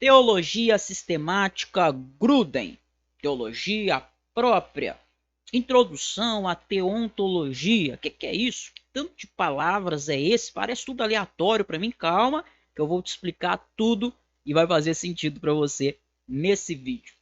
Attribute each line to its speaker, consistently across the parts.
Speaker 1: Teologia sistemática Gruden, teologia própria, introdução à teontologia. O que é isso? Que tanto de palavras é esse? Parece tudo aleatório para mim. Calma, que eu vou te explicar tudo e vai fazer sentido para você nesse vídeo.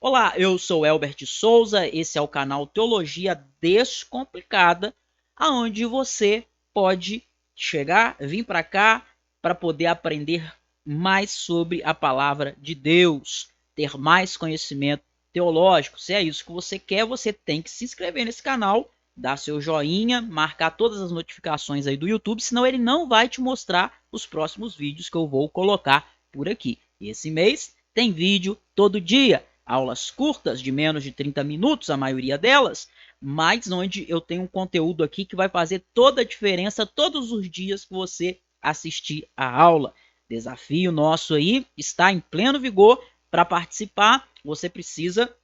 Speaker 1: Olá, eu sou Elbert Souza, esse é o canal Teologia Descomplicada, aonde você pode chegar, vir para cá para poder aprender mais sobre a palavra de Deus, ter mais conhecimento teológico. Se é isso que você quer, você tem que se inscrever nesse canal, dar seu joinha, marcar todas as notificações aí do YouTube, senão ele não vai te mostrar os próximos vídeos que eu vou colocar por aqui. E esse mês tem vídeo todo dia, aulas curtas de menos de 30 minutos, a maioria delas, mas onde eu tenho um conteúdo aqui que vai fazer toda a diferença todos os dias que você assistir a aula. Desafio nosso aí está em pleno vigor. Para participar, você precisa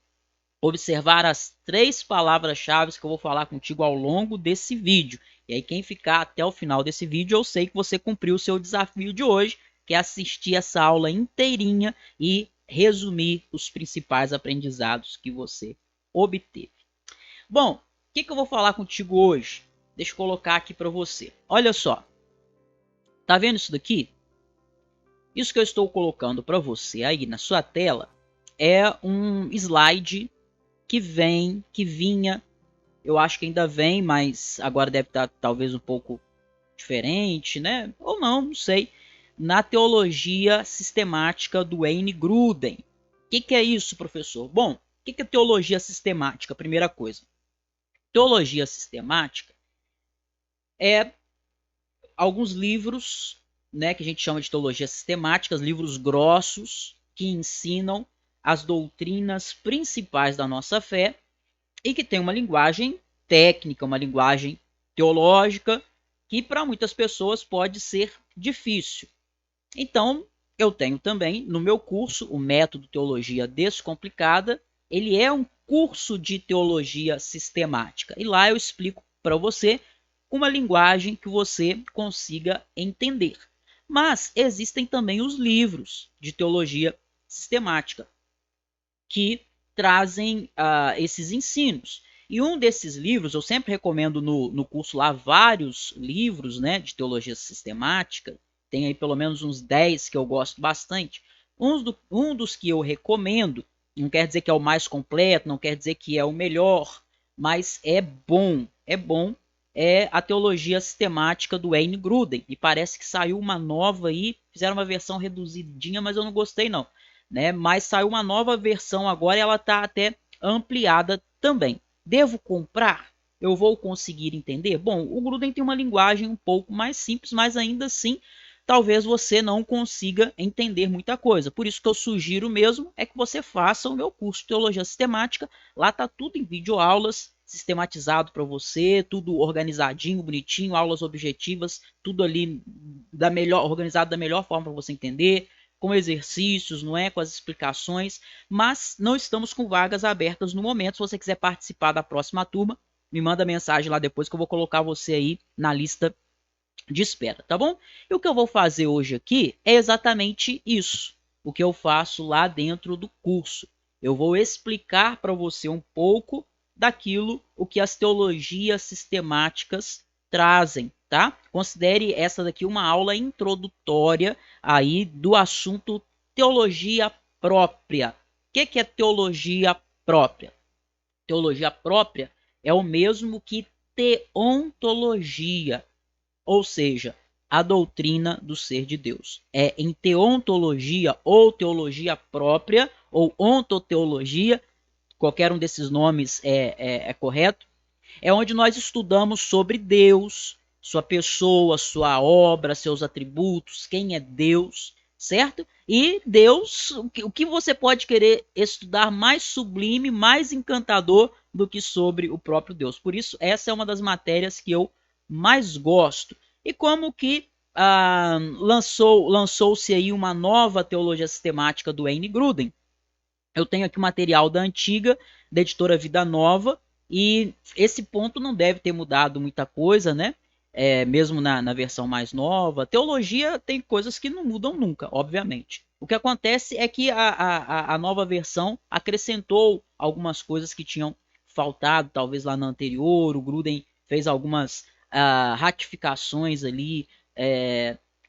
Speaker 1: observar as 3 palavras-chave que eu vou falar contigo ao longo desse vídeo. E aí quem ficar até o final desse vídeo, eu sei que você cumpriu o seu desafio de hoje, que é assistir essa aula inteirinha e resumir os principais aprendizados que você obteve. Bom, o que eu vou falar contigo hoje? Deixa eu colocar aqui para você. Olha só. Tá vendo isso daqui? Isso que eu estou colocando para você aí na sua tela é um slide que vinha, eu acho que ainda vem, mas agora deve estar talvez um pouco diferente, né? Ou não sei. Na teologia sistemática do Wayne Gruden. O que é isso, professor? Bom, o que é teologia sistemática? Primeira coisa. Teologia sistemática é alguns livros, né, que a gente chama de teologia sistemática, livros grossos que ensinam as doutrinas principais da nossa fé e que tem uma linguagem técnica, uma linguagem teológica que para muitas pessoas pode ser difícil. Então, eu tenho também no meu curso o Método Teologia Descomplicada. Ele é um curso de teologia sistemática e lá eu explico para você uma linguagem que você consiga entender. Mas existem também os livros de teologia sistemática que trazem esses ensinos. E um desses livros, eu sempre recomendo no curso lá vários livros, né, de teologia sistemática, tem aí pelo menos uns 10 que eu gosto bastante. Um dos que eu recomendo, não quer dizer que é o mais completo, não quer dizer que é o melhor, mas é bom, é a teologia sistemática do Wayne Gruden. E parece que saiu uma nova aí, fizeram uma versão reduzidinha, mas eu não gostei não. Né? Mas saiu uma nova versão agora e ela está até ampliada também. Devo comprar? Eu vou conseguir entender? Bom, o Gruden tem uma linguagem um pouco mais simples, mas ainda assim, talvez você não consiga entender muita coisa. Por isso que eu sugiro mesmo é que você faça o meu curso de Teologia Sistemática. Lá está tudo em videoaulas, sistematizado para você, tudo organizadinho, bonitinho, aulas objetivas, tudo ali organizado da melhor forma para você entender, com exercícios, não é, com as explicações, mas não estamos com vagas abertas no momento. Se você quiser participar da próxima turma, me manda mensagem lá depois que eu vou colocar você aí na lista de espera, tá bom? E o que eu vou fazer hoje aqui é exatamente isso, o que eu faço lá dentro do curso. Eu vou explicar para você um pouco daquilo o que as teologias sistemáticas trazem, tá? Considere essa daqui uma aula introdutória aí do assunto teologia própria. O que é teologia própria? Teologia própria é o mesmo que teontologia, ou seja, a doutrina do ser de Deus. É em teontologia ou teologia própria ou ontoteologia, qualquer um desses nomes é correto, é onde nós estudamos sobre Deus, sua pessoa, sua obra, seus atributos, quem é Deus, certo? E Deus, o que você pode querer estudar mais sublime, mais encantador do que sobre o próprio Deus. Por isso, essa é uma das matérias que eu mais gosto. E como que lançou-se aí uma nova teologia sistemática do Wayne Gruden. Eu tenho aqui o material da antiga, da editora Vida Nova, e esse ponto não deve ter mudado muita coisa, né? Mesmo na versão mais nova. Teologia tem coisas que não mudam nunca, obviamente. O que acontece é que a nova versão acrescentou algumas coisas que tinham faltado, talvez lá na anterior. O Gruden fez algumas ratificações ali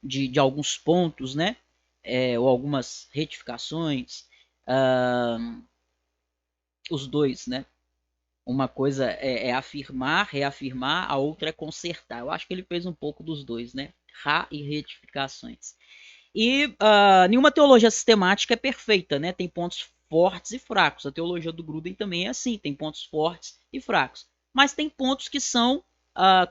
Speaker 1: de alguns pontos, né? Ou algumas retificações. Os dois, né? Uma coisa é afirmar, reafirmar, a outra é consertar. Eu acho que ele fez um pouco dos dois, né? Ra e retificações. E nenhuma teologia sistemática é perfeita, né? Tem pontos fortes e fracos. A teologia do Gruden também é assim, tem pontos fortes e fracos. Mas tem pontos que são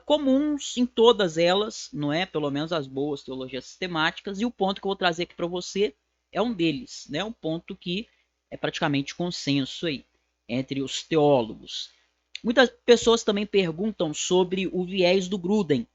Speaker 1: comuns em todas elas, não é? Pelo menos as boas teologias sistemáticas. E o ponto que eu vou trazer aqui para você é um deles, né? Um ponto que é praticamente consenso aí entre os teólogos. Muitas pessoas também perguntam sobre o viés do Gruden,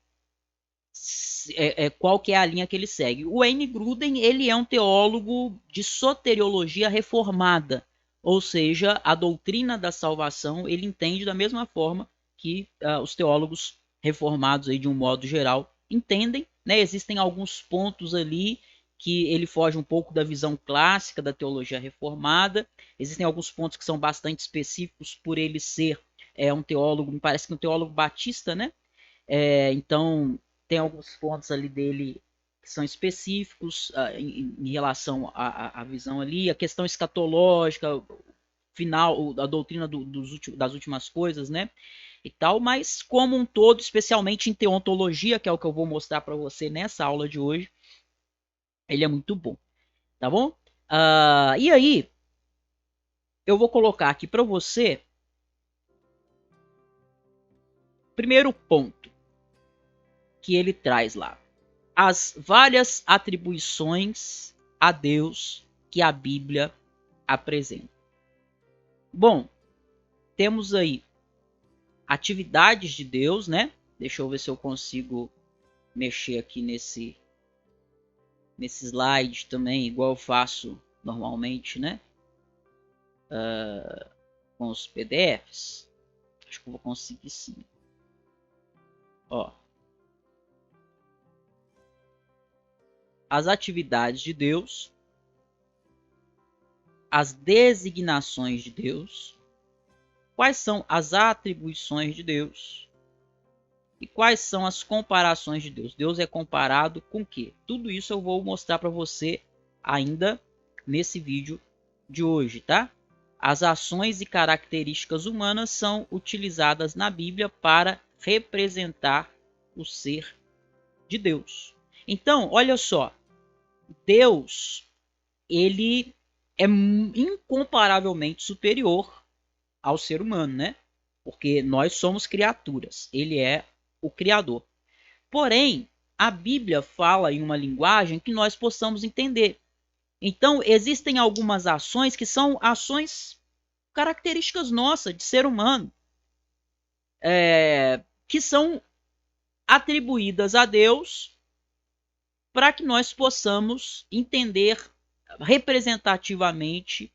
Speaker 1: qual que é a linha que ele segue. O Wayne Gruden, ele é um teólogo de soteriologia reformada, ou seja, a doutrina da salvação ele entende da mesma forma que os teólogos reformados aí de um modo geral entendem, né? Existem alguns pontos ali que ele foge um pouco da visão clássica da teologia reformada. Existem alguns pontos que são bastante específicos por ele ser um teólogo, me parece que um teólogo batista, né? Então, tem alguns pontos ali dele que são específicos em relação à visão ali, a questão escatológica, final, a doutrina das últimas coisas, né? E tal, mas como um todo, especialmente em teontologia, que é o que eu vou mostrar para você nessa aula de hoje, ele é muito bom, tá bom? E aí, eu vou colocar aqui para você, primeiro ponto que ele traz lá. As várias atribuições a Deus que a Bíblia apresenta. Bom, temos aí atividades de Deus, né? Deixa eu ver se eu consigo mexer aqui nesse slide também, igual eu faço normalmente, né? Com os PDFs. Acho que eu vou conseguir sim. Ó. As atividades de Deus, as designações de Deus, quais são as atribuições de Deus e quais são as comparações de Deus. Deus é comparado com o quê? Tudo isso eu vou mostrar para você ainda nesse vídeo de hoje, tá? As ações e características humanas são utilizadas na Bíblia para representar o ser de Deus. Então, olha só, Deus, ele é incomparavelmente superior ao ser humano, né? Porque nós somos criaturas, ele é o Criador. Porém, a Bíblia fala em uma linguagem que nós possamos entender. Então, existem algumas ações que são ações características nossas de ser humano, que são atribuídas a Deus para que nós possamos entender representativamente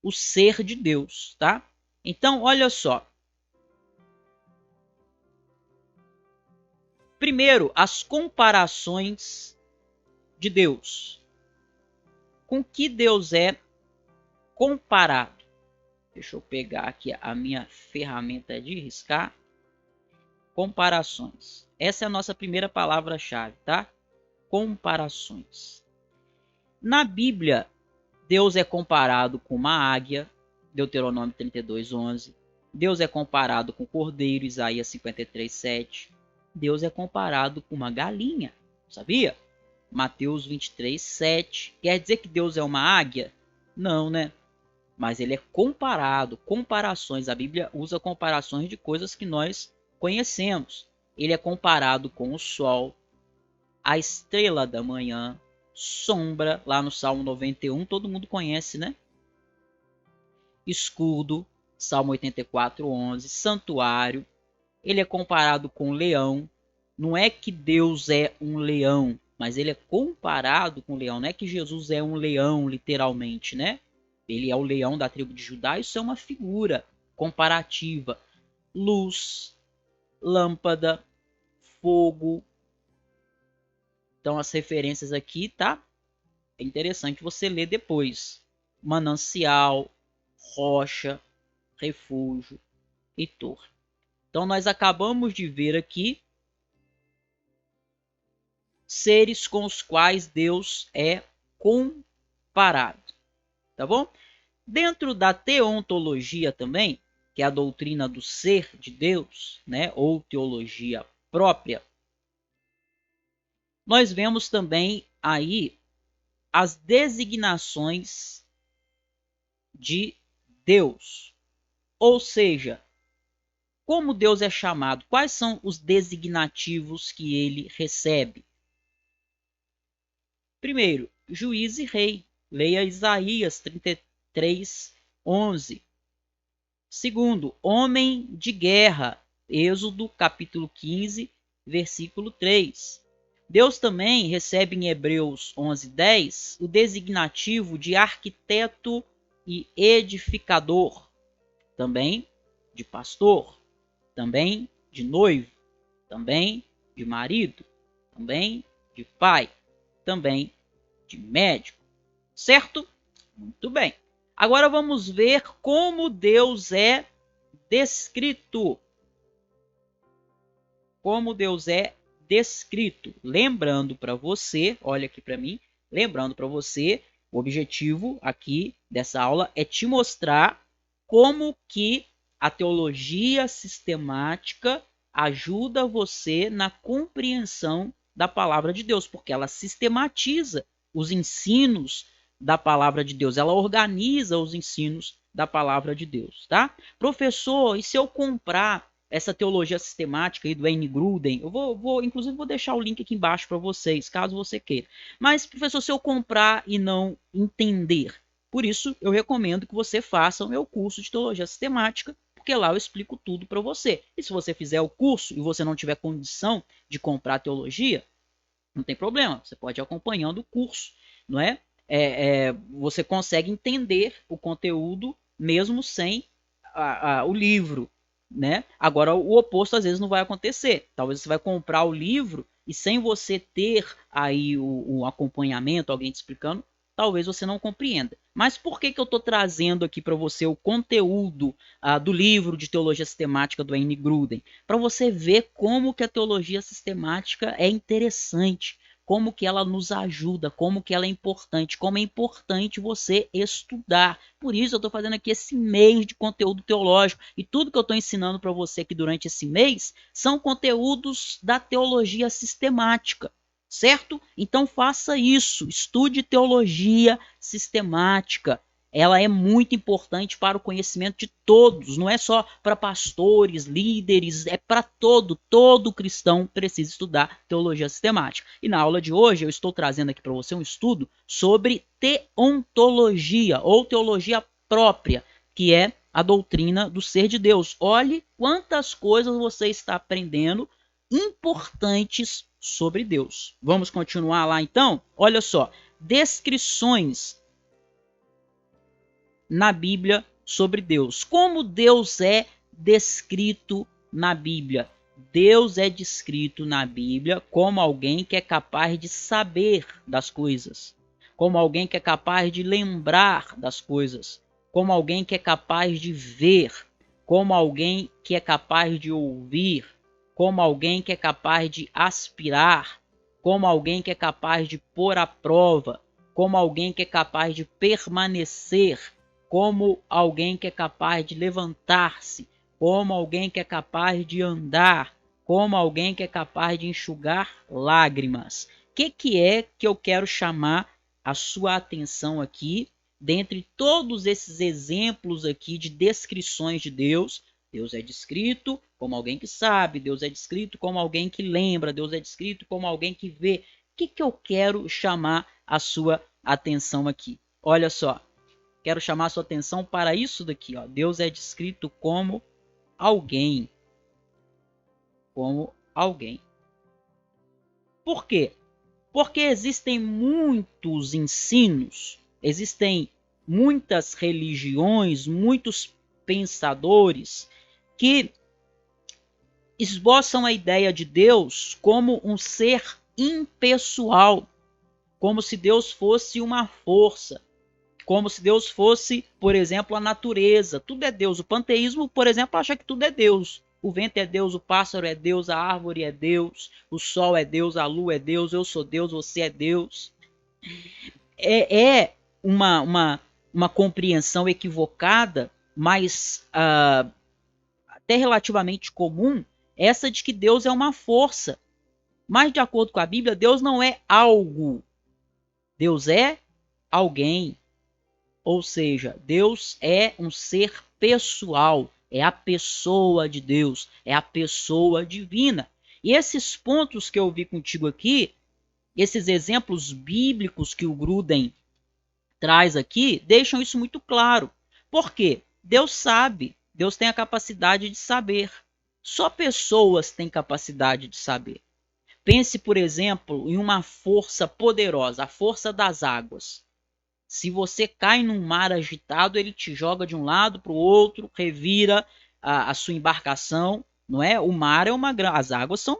Speaker 1: o ser de Deus, tá? Então, olha só. Primeiro, as comparações de Deus. Com que Deus é comparado? Deixa eu pegar aqui a minha ferramenta de riscar. Comparações. Essa é a nossa primeira palavra-chave, tá? Comparações. Na Bíblia, Deus é comparado com uma águia, Deuteronômio 32:11. Deus é comparado com o cordeiro, Isaías 53:7. Deus é comparado com uma galinha, sabia? Mateus 23:7. Quer dizer que Deus é uma águia? Não, né? Mas ele é comparado, comparações. A Bíblia usa comparações de coisas que nós conhecemos. Ele é comparado com o sol, a estrela da manhã, sombra, lá no Salmo 91, todo mundo conhece, né? Escudo, Salmo 84:11, santuário. Ele é comparado com leão. Não é que Deus é um leão, mas ele é comparado com o leão. Não é que Jesus é um leão, literalmente, né? Ele é o leão da tribo de Judá. Isso é uma figura comparativa. Luz, lâmpada, fogo. Então, as referências aqui, tá? é interessante você ler depois. Manancial, rocha, refúgio e torre. Então nós acabamos de ver aqui seres com os quais Deus é comparado, tá bom? Dentro da teontologia também, que é a doutrina do ser de Deus, né, ou teologia própria, nós vemos também aí as designações de Deus. Ou seja, como Deus é chamado, quais são os designativos que ele recebe? Primeiro, juiz e rei. Leia Isaías 33, 11. Segundo, homem de guerra. Êxodo capítulo 15, versículo 3. Deus também recebe em Hebreus 11:10 o designativo de arquiteto e edificador, também de pastor, também de noivo, também de marido, também de pai, também de médico, certo? Muito bem. Agora vamos ver como Deus é descrito. Como Deus é descrito. Lembrando para você, olha aqui para mim, lembrando para você, o objetivo aqui dessa aula é te mostrar como que a teologia sistemática ajuda você na compreensão da palavra de Deus, porque ela sistematiza os ensinos da palavra de Deus, ela organiza os ensinos da palavra de Deus, tá? Professor, e se eu comprar essa teologia sistemática aí do Wayne Grudem, inclusive vou deixar o link aqui embaixo para vocês, caso você queira. Mas, professor, se eu comprar e não entender, por isso eu recomendo que você faça o meu curso de teologia sistemática, porque lá eu explico tudo para você. E se você fizer o curso e você não tiver condição de comprar teologia, não tem problema, você pode ir acompanhando o curso, não é? Você consegue entender o conteúdo mesmo sem o livro, né? Agora, o oposto às vezes não vai acontecer. Talvez você vai comprar o livro e sem você ter aí o acompanhamento, alguém te explicando, talvez você não compreenda. Mas por que eu estou trazendo aqui para você o conteúdo do livro de Teologia Sistemática do Wayne Grudem? Para você ver como que a teologia sistemática é interessante, como que ela nos ajuda, como que ela é importante, como é importante você estudar. Por isso eu estou fazendo aqui esse mês de conteúdo teológico e tudo que eu estou ensinando para você aqui durante esse mês são conteúdos da teologia sistemática, certo? Então faça isso, estude teologia sistemática. Ela é muito importante para o conhecimento de todos, não é só para pastores, líderes, é para todo cristão precisa estudar teologia sistemática. E na aula de hoje eu estou trazendo aqui para você um estudo sobre teontologia ou teologia própria, que é a doutrina do ser de Deus. Olhe quantas coisas você está aprendendo importantes sobre Deus. Vamos continuar lá então? Olha só, descrições na Bíblia sobre Deus. Como Deus é descrito na Bíblia? Deus é descrito na Bíblia como alguém que é capaz de saber das coisas, como alguém que é capaz de lembrar das coisas, como alguém que é capaz de ver, como alguém que é capaz de ouvir, como alguém que é capaz de aspirar, como alguém que é capaz de pôr à prova, como alguém que é capaz de permanecer, como alguém que é capaz de levantar-se, como alguém que é capaz de andar, como alguém que é capaz de enxugar lágrimas. O que é que eu quero chamar a sua atenção aqui, dentre todos esses exemplos aqui de descrições de Deus? Deus é descrito como alguém que sabe, Deus é descrito como alguém que lembra, Deus é descrito como alguém que vê. O que eu quero chamar a sua atenção aqui? Olha só. Quero chamar a sua atenção para isso daqui. Ó. Deus é descrito como alguém. Como alguém. Por quê? Porque existem muitos ensinos, existem muitas religiões, muitos pensadores que esboçam a ideia de Deus como um ser impessoal, como se Deus fosse uma força, como se Deus fosse, por exemplo, a natureza. Tudo é Deus. O panteísmo, por exemplo, acha que tudo é Deus. O vento é Deus, o pássaro é Deus, a árvore é Deus, o sol é Deus, a lua é Deus, eu sou Deus, você é Deus. É uma compreensão equivocada, mas até relativamente comum, essa de que Deus é uma força. Mas, de acordo com a Bíblia, Deus não é algo. Deus é alguém. Ou seja, Deus é um ser pessoal. É a pessoa de Deus. É a pessoa divina. E esses pontos que eu vi contigo aqui, esses exemplos bíblicos que o Gruden traz aqui, deixam isso muito claro. Por quê? Deus sabe. Deus tem a capacidade de saber. Só pessoas têm capacidade de saber. Pense, por exemplo, em uma força poderosa, a força das águas. Se você cai num mar agitado, ele te joga de um lado para o outro, revira a sua embarcação, não é? O mar é as águas são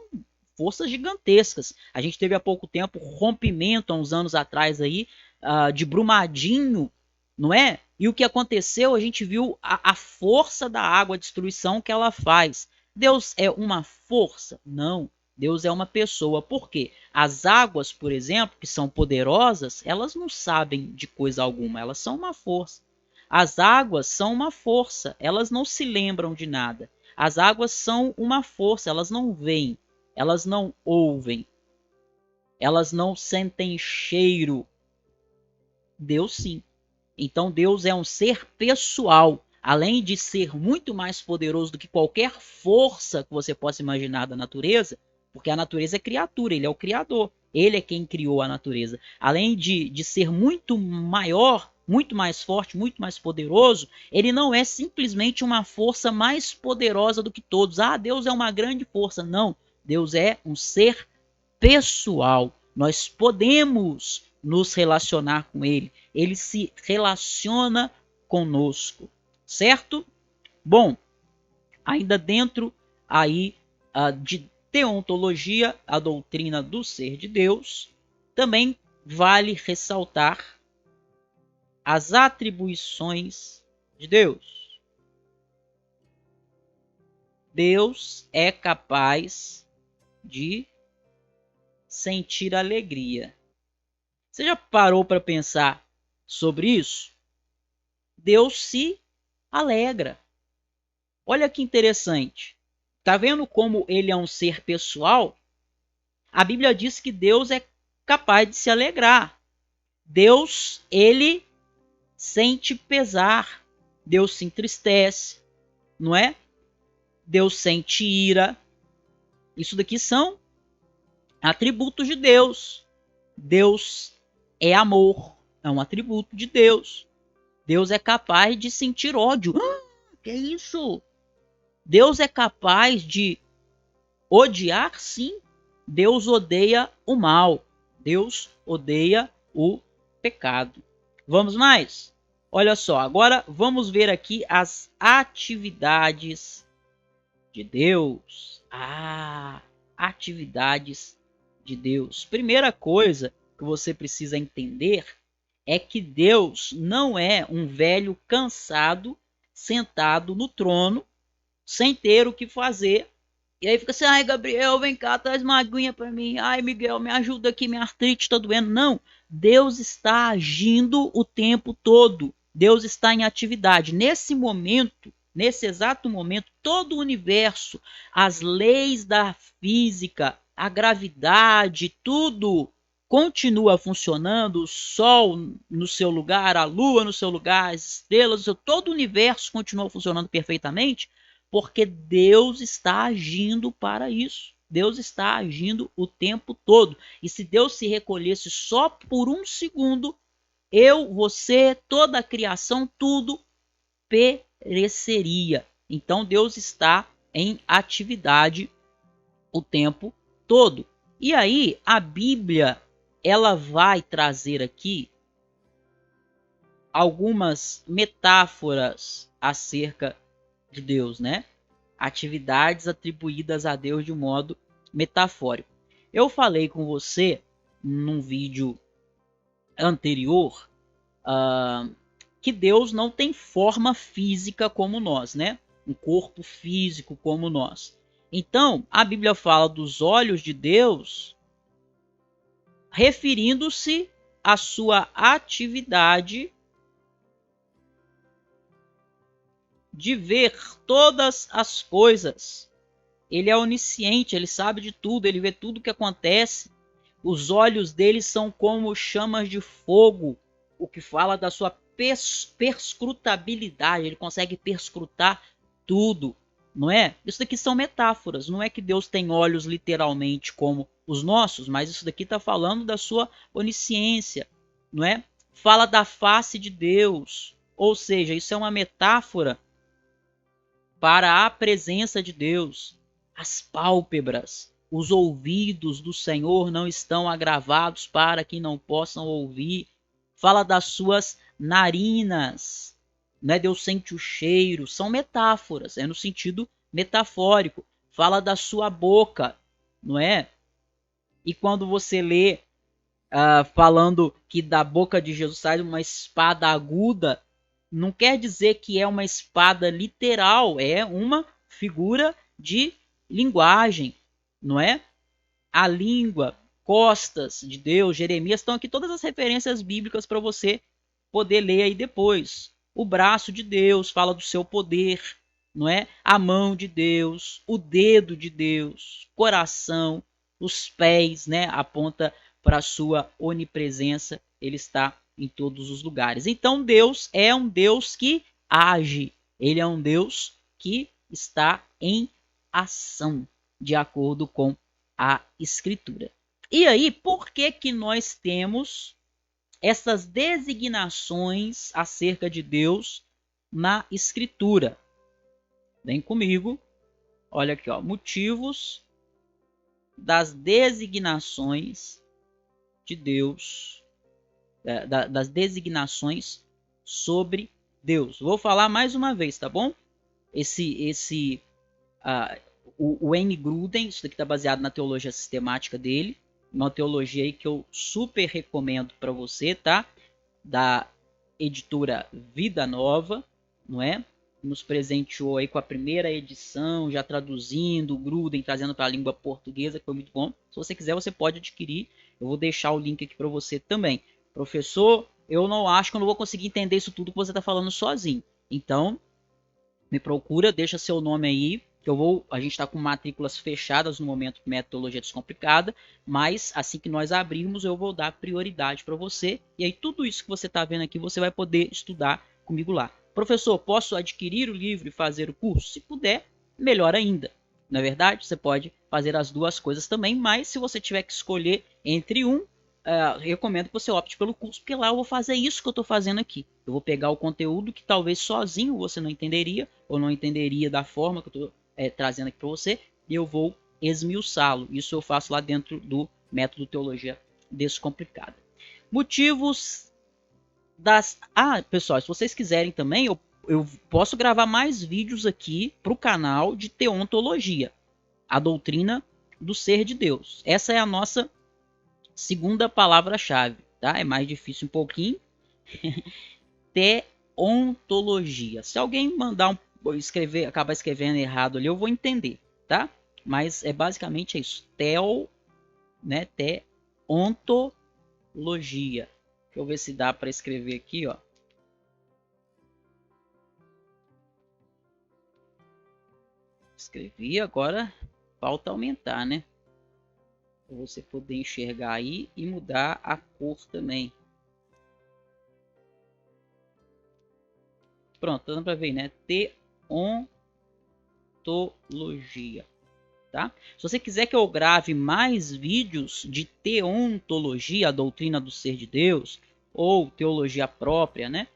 Speaker 1: forças gigantescas. A gente teve há pouco tempo rompimento, há uns anos atrás aí, de Brumadinho, não é? E o que aconteceu? A gente viu a força da água, a destruição que ela faz. Deus é uma força? Não. Deus é uma pessoa. Por quê? As águas, por exemplo, que são poderosas, elas não sabem de coisa alguma, elas são uma força. As águas são uma força, elas não se lembram de nada. As águas são uma força, elas não veem, elas não ouvem, elas não sentem cheiro. Deus sim. Então Deus é um ser pessoal. Além de ser muito mais poderoso do que qualquer força que você possa imaginar da natureza, porque a natureza é criatura, ele é o criador. Ele é quem criou a natureza. Além de ser muito maior, muito mais forte, muito mais poderoso, ele não é simplesmente uma força mais poderosa do que todos. Ah, Deus é uma grande força. Não. Deus é um ser pessoal. Nós podemos nos relacionar com ele. Ele se relaciona conosco, certo? Bom, ainda dentro aí de teontologia, a doutrina do ser de Deus, também vale ressaltar as atribuições de Deus. Deus é capaz de sentir alegria. Você já parou para pensar sobre isso? Deus se alegra. Olha que interessante. Tá vendo como ele é um ser pessoal? A Bíblia diz que Deus é capaz de se alegrar. Deus, ele sente pesar. Deus se entristece, não é? Deus sente ira. Isso daqui são atributos de Deus. Deus é amor, é um atributo de Deus. Deus é capaz de sentir ódio. Que é isso? Deus é capaz de odiar, sim. Deus odeia o mal. Deus odeia o pecado. Vamos mais? Olha só, agora vamos ver aqui as atividades de Deus. Atividades de Deus. Primeira coisa que você precisa entender é que Deus não é um velho cansado sentado no trono sem ter o que fazer. E aí fica assim, ai Gabriel, vem cá, traz uma aguinha para mim. Ai Miguel, me ajuda aqui, minha artrite está doendo. Não, Deus está agindo o tempo todo. Deus está em atividade. Nesse momento, nesse exato momento, todo o universo, as leis da física, a gravidade, tudo continua funcionando, o Sol no seu lugar, a Lua no seu lugar, as estrelas, todo o universo continua funcionando perfeitamente, porque Deus está agindo para isso. Deus está agindo o tempo todo. E se Deus se recolhesse só por um segundo, eu, você, toda a criação, tudo pereceria. Então Deus está em atividade o tempo todo. E aí a Bíblia, ela vai trazer aqui algumas metáforas acerca de Deus, né? Atividades atribuídas a Deus de um modo metafórico. Eu falei com você num vídeo anterior, que Deus não tem forma física como nós, né? Um corpo físico como nós. Então, a Bíblia fala dos olhos de Deus, referindo-se à sua atividade de ver todas as coisas. Ele é onisciente, ele sabe de tudo, ele vê tudo o que acontece. Os olhos dele são como chamas de fogo, o que fala da sua perscrutabilidade, ele consegue perscrutar tudo, não é? Isso daqui são metáforas, não é que Deus tem olhos literalmente como os nossos, mas isso daqui está falando da sua onisciência, não é? Fala da face de Deus, ou seja, isso é uma metáfora para a presença de Deus. As pálpebras, os ouvidos do Senhor não estão agravados para que não possam ouvir. Fala das suas narinas, né? Deus sente o cheiro, são metáforas, é no sentido metafórico. Fala da sua boca, não é? E quando você lê falando que da boca de Jesus sai uma espada aguda, não quer dizer que é uma espada literal, é uma figura de linguagem, não é? A língua, costas de Deus, Jeremias, estão aqui todas as referências bíblicas para você poder ler aí depois. O braço de Deus fala do seu poder, não é? A mão de Deus, o dedo de Deus, coração, os pés, né? Aponta para a sua onipresença, ele está em todos os lugares. Então Deus é um Deus que age, ele é um Deus que está em ação, de acordo com a Escritura. E aí, por que que nós temos essas designações acerca de Deus na Escritura? Vem comigo, olha aqui, ó, motivos das designações de Deus, das designações sobre Deus. Vou falar mais uma vez, tá bom? O N. Gruden, isso daqui está baseado na teologia sistemática dele, uma teologia aí que eu super recomendo para você, tá? Da editora Vida Nova, não é? Nos presenteou aí com a primeira edição, já traduzindo, o Gruden trazendo para a língua portuguesa, que foi muito bom. Se você quiser, você pode adquirir. Eu vou deixar o link aqui para você também. Professor, eu não acho que eu não vou conseguir entender isso tudo que você está falando sozinho. Então, me procura, deixa seu nome aí, que a gente está com matrículas fechadas no momento de metodologia descomplicada, mas assim que nós abrirmos eu vou dar prioridade para você, e aí tudo isso que você está vendo aqui você vai poder estudar comigo lá. Professor, posso adquirir o livro e fazer o curso? Se puder, melhor ainda. Na verdade, você pode fazer as duas coisas também, mas se você tiver que escolher entre um, recomendo que você opte pelo curso, porque lá eu vou fazer isso que eu estou fazendo aqui. Eu vou pegar o conteúdo que talvez sozinho você não entenderia, ou não entenderia da forma que eu estou trazendo aqui para você, e eu vou esmiuçá-lo. Isso eu faço lá dentro do método Teologia Descomplicada. Motivos das... pessoal, se vocês quiserem também, eu posso gravar mais vídeos aqui para o canal de teontologia, a doutrina do ser de Deus. Essa é a nossa segunda palavra-chave, tá? É mais difícil um pouquinho. Teontologia. Se alguém mandar acabar escrevendo errado ali, eu vou entender, tá? Mas é basicamente isso. Né? Teontologia. Deixa eu ver se dá para escrever aqui, ó. Escrevi, agora falta aumentar, né? Para você poder enxergar aí e mudar a cor também. Pronto, dando para ver, né? Teontologia, tá? Se você quiser que eu grave mais vídeos de teontologia, a doutrina do ser de Deus, ou teologia própria, né?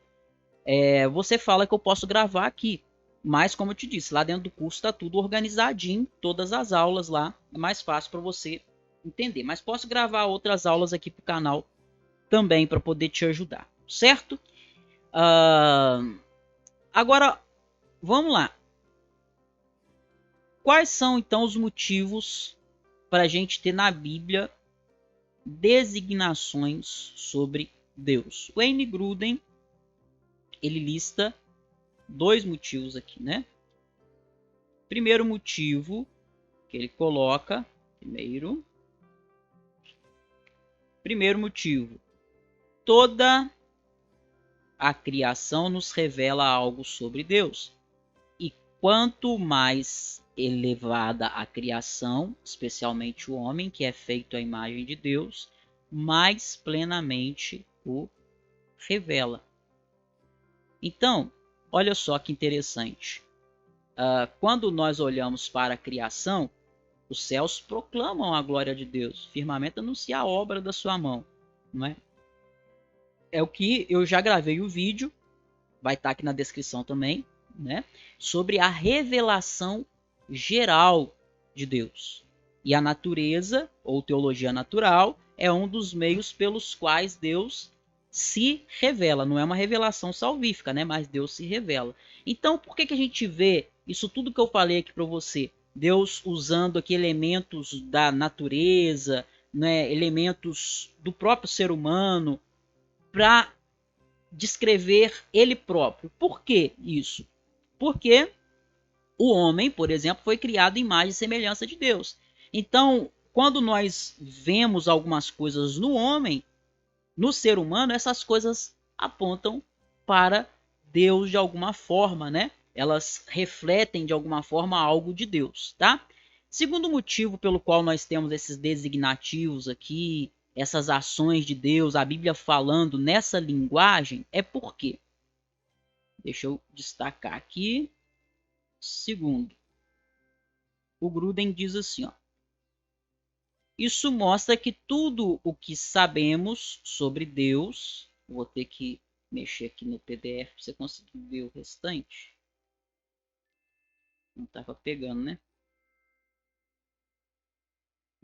Speaker 1: Você fala que eu posso gravar aqui. Mas, como eu te disse, lá dentro do curso está tudo organizadinho, todas as aulas lá, é mais fácil para você entender. Mas posso gravar outras aulas aqui para o canal também para poder te ajudar, certo? Agora, vamos lá. Quais são então os motivos para a gente ter na Bíblia designações sobre Deus. O Wayne Grudem, ele lista 2 motivos aqui, né? Primeiro motivo que ele coloca, primeiro motivo, toda a criação nos revela algo sobre Deus. E quanto mais elevada a criação, especialmente o homem, que é feito à imagem de Deus, mais plenamente o revela. Então, olha só que interessante. Quando nós olhamos para a criação, os céus proclamam a glória de Deus, o firmamento anuncia a obra da sua mão, não é? É o que eu já gravei o vídeo, vai estar aqui na descrição também, né? Sobre a revelação geral de Deus. E a natureza, ou teologia natural, é um dos meios pelos quais Deus se revela. Não é uma revelação salvífica, né? Mas Deus se revela. Então, por que a gente vê isso tudo que eu falei aqui para você? Deus usando aqui elementos da natureza, né? Elementos do próprio ser humano, para descrever ele próprio. Por que isso? Porque o homem, por exemplo, foi criado em imagem e semelhança de Deus. Então, quando nós vemos algumas coisas no homem, no ser humano, essas coisas apontam para Deus de alguma forma, né? Elas refletem de alguma forma algo de Deus, tá? Segundo motivo pelo qual nós temos esses designativos aqui, essas ações de Deus, a Bíblia falando nessa linguagem, é porque, deixa eu destacar aqui, segundo, o Grudem diz assim, ó, isso mostra que tudo o que sabemos sobre Deus, vou ter que mexer aqui no PDF para você conseguir ver o restante. Não estava pegando, né?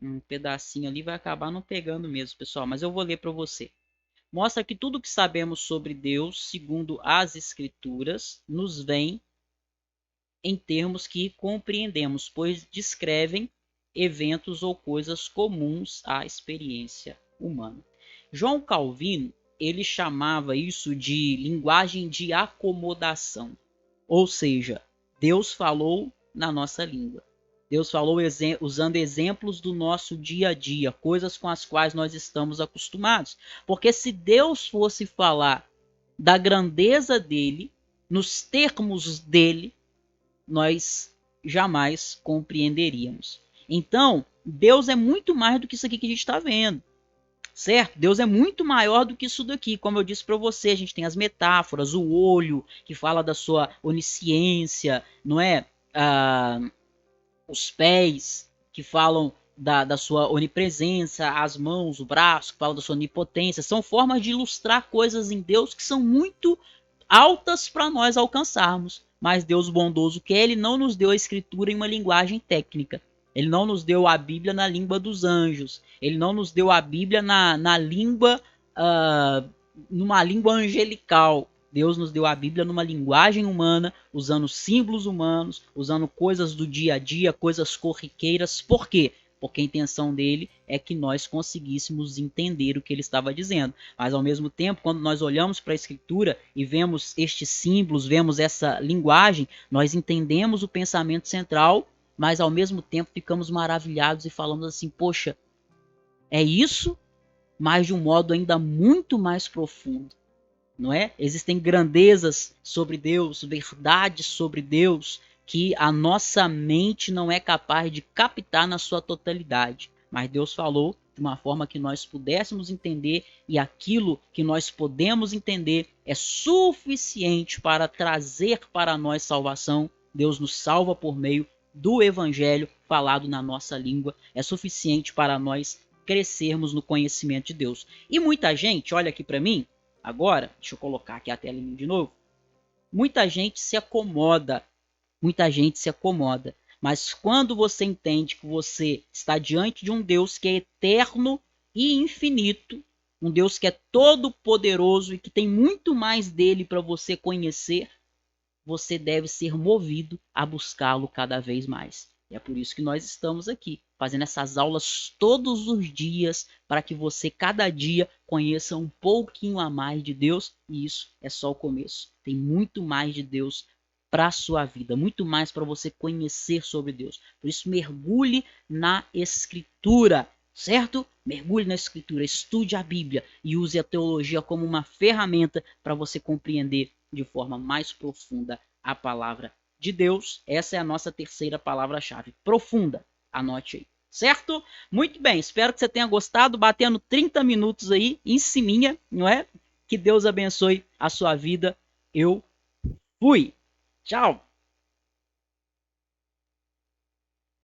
Speaker 1: Um pedacinho ali vai acabar não pegando mesmo, pessoal, mas eu vou ler para você. Mostra que tudo o que sabemos sobre Deus, segundo as Escrituras, nos vem em termos que compreendemos, pois descrevem eventos ou coisas comuns à experiência humana. João Calvino, ele chamava isso de linguagem de acomodação, ou seja, Deus falou na nossa língua. Deus falou usando exemplos do nosso dia a dia, coisas com as quais nós estamos acostumados. Porque se Deus fosse falar da grandeza dele, nos termos dele, nós jamais compreenderíamos. Então, Deus é muito mais do que isso aqui que a gente está vendo, certo? Deus é muito maior do que isso daqui. Como eu disse para você, a gente tem as metáforas, o olho, que fala da sua onisciência, não é? Os pés, que falam da sua onipresença, as mãos, o braço, que falam da sua onipotência. São formas de ilustrar coisas em Deus que são muito altas para nós alcançarmos. Mas Deus bondoso que é, Ele não nos deu a escritura em uma linguagem técnica. Ele não nos deu a Bíblia na língua dos anjos. Ele não nos deu a Bíblia na língua, numa língua angelical. Deus nos deu a Bíblia numa linguagem humana, usando símbolos humanos, usando coisas do dia a dia, coisas corriqueiras. Por quê? Porque a intenção dele é que nós conseguíssemos entender o que ele estava dizendo. Mas ao mesmo tempo, quando nós olhamos para a Escritura e vemos estes símbolos, vemos essa linguagem, nós entendemos o pensamento central, mas ao mesmo tempo ficamos maravilhados e falamos assim, poxa, é isso, mas de um modo ainda muito mais profundo. Não é? Existem grandezas sobre Deus, verdades sobre Deus, que a nossa mente não é capaz de captar na sua totalidade. Mas Deus falou de uma forma que nós pudéssemos entender, e aquilo que nós podemos entender é suficiente para trazer para nós salvação. Deus nos salva por meio do Evangelho falado na nossa língua. É suficiente para nós crescermos no conhecimento de Deus. E muita gente, olha aqui para mim, agora, deixa eu colocar aqui a telinha de novo. Muita gente se acomoda. Mas quando você entende que você está diante de um Deus que é eterno e infinito, um Deus que é todo poderoso e que tem muito mais dele para você conhecer, você deve ser movido a buscá-lo cada vez mais. E é por isso que nós estamos aqui, fazendo essas aulas todos os dias para que você cada dia conheça um pouquinho a mais de Deus, e isso é só o começo. Tem muito mais de Deus para a sua vida, muito mais para você conhecer sobre Deus. Por isso, mergulhe na Escritura, certo? Mergulhe na Escritura, estude a Bíblia e use a teologia como uma ferramenta para você compreender de forma mais profunda a palavra de Deus. Essa é a nossa terceira palavra-chave, profunda. Anote aí, certo? Muito bem, espero que você tenha gostado, batendo 30 minutos aí em ciminha, não é? Que Deus abençoe a sua vida. Eu fui. Tchau.